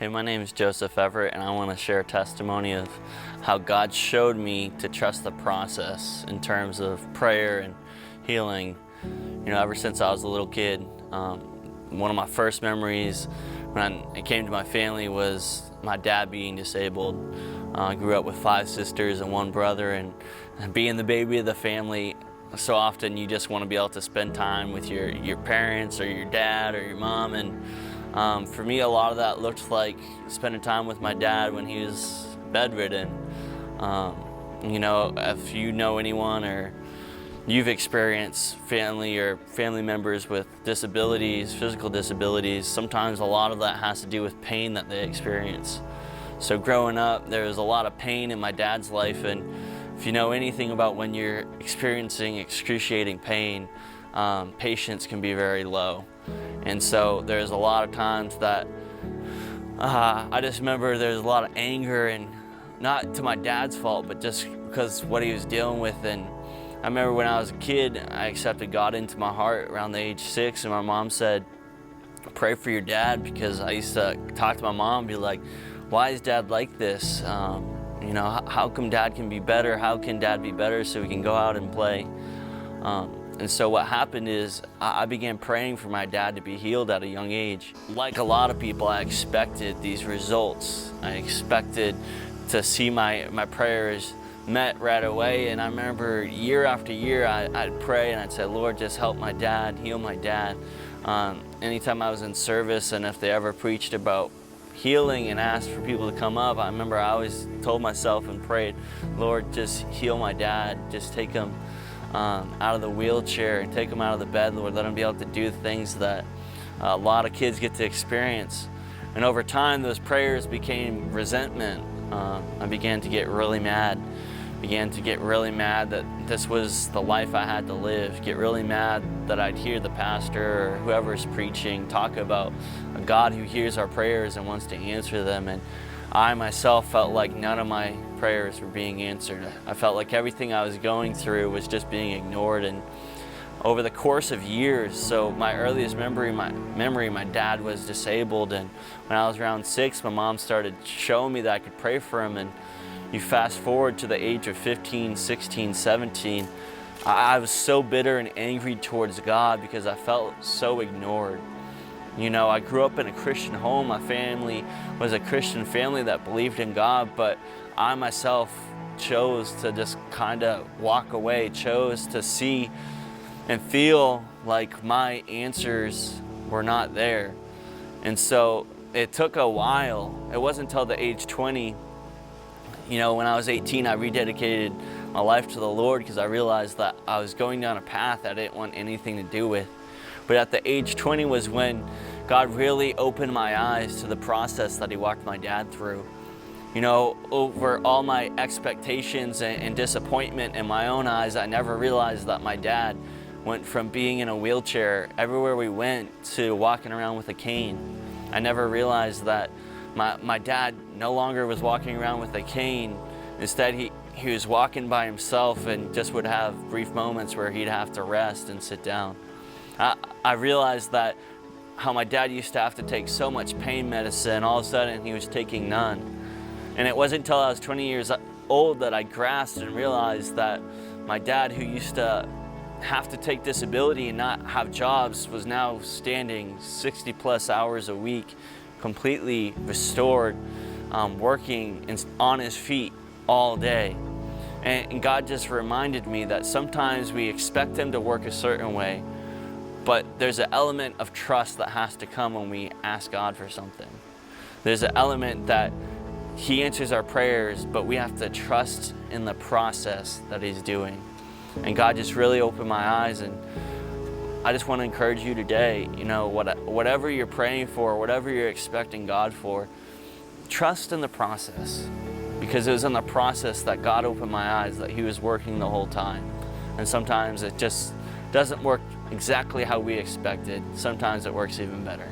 Hey, my name is Joseph, and I want to share a testimony of how God showed me to trust the process in terms of prayer and healing. Ever since I was a little kid, one of my first memories when it came to my family was my dad being disabled. I grew up with 5 sisters and 1 brother, and being the baby of the family, so often you just want to be able to spend time with your parents or your dad or your mom. And for me, a lot of that looked like spending time with my dad when he was bedridden. If you know anyone or you've experienced family members with disabilities, physical disabilities, sometimes a lot of that has to do with pain that they experience. So growing up, there was a lot of pain in my dad's life, and if you know anything about when you're experiencing excruciating pain, patience can be very low. And so there's a lot of times that I just remember there's a lot of anger, and not to my dad's fault, but just because what he was dealing with. And I remember when I was a kid, I accepted God into my heart around the age 6, and my mom said, pray for your dad, because I used to talk to my mom and be like, why is dad like this? How come dad can be better? How can dad be better so we can go out and play? And so what happened is I began praying for my dad to be healed at a young age. Like a lot of people, I expected these results. I expected to see my prayers met right away. And I remember year after year, I'd pray and I'd say, Lord, just help my dad, heal my dad. Anytime I was in service, and if they ever preached about healing and asked for people to come up, I remember I always told myself and prayed, Lord, just heal my dad, just take him out of the wheelchair and take him out of the bed, Lord. Let him be able to do things that a lot of kids get to experience. And over time, those prayers became resentment. I began to get really mad. That this was the life I had to live. Get really mad that I'd hear the pastor or whoever's preaching talk about a God who hears our prayers and wants to answer them. And I myself felt like none of my prayers were being answered. I felt like everything I was going through was just being ignored. And over the course of years, so my earliest memory, my dad was disabled, and when I was around 6, my mom started showing me that I could pray for him. And you fast forward to the age of 15, 16, 17, I was so bitter and angry towards God because I felt so ignored. I grew up in a Christian home. My family was a Christian family that believed in God, but I myself chose to just kind of walk away, chose to see and feel like my answers were not there. And so it took a while. It wasn't until the age 20, when I was 18, I rededicated my life to the Lord because I realized that I was going down a path I didn't want anything to do with. But at the age 20 was when God really opened my eyes to the process that He walked my dad through. Over all my expectations and disappointment in my own eyes, I never realized that my dad went from being in a wheelchair everywhere we went to walking around with a cane. I never realized that my dad no longer was walking around with a cane. Instead, he was walking by himself and just would have brief moments where he'd have to rest and sit down. I realized that how my dad used to have to take so much pain medicine, all of a sudden he was taking none. And it wasn't until I was 20 years old that I grasped and realized that my dad, who used to have to take disability and not have jobs, was now standing 60 plus hours a week, completely restored, working on his feet all day. And God just reminded me that sometimes we expect Him to work a certain way, but there's an element of trust that has to come when we ask God for something. There's an element that He answers our prayers, but we have to trust in the process that He's doing. And God just really opened my eyes, and I just want to encourage you today, whatever you're praying for, whatever you're expecting God for, trust in the process, because it was in the process that God opened my eyes that He was working the whole time. And sometimes it just doesn't work exactly how we expected. Sometimes it works even better.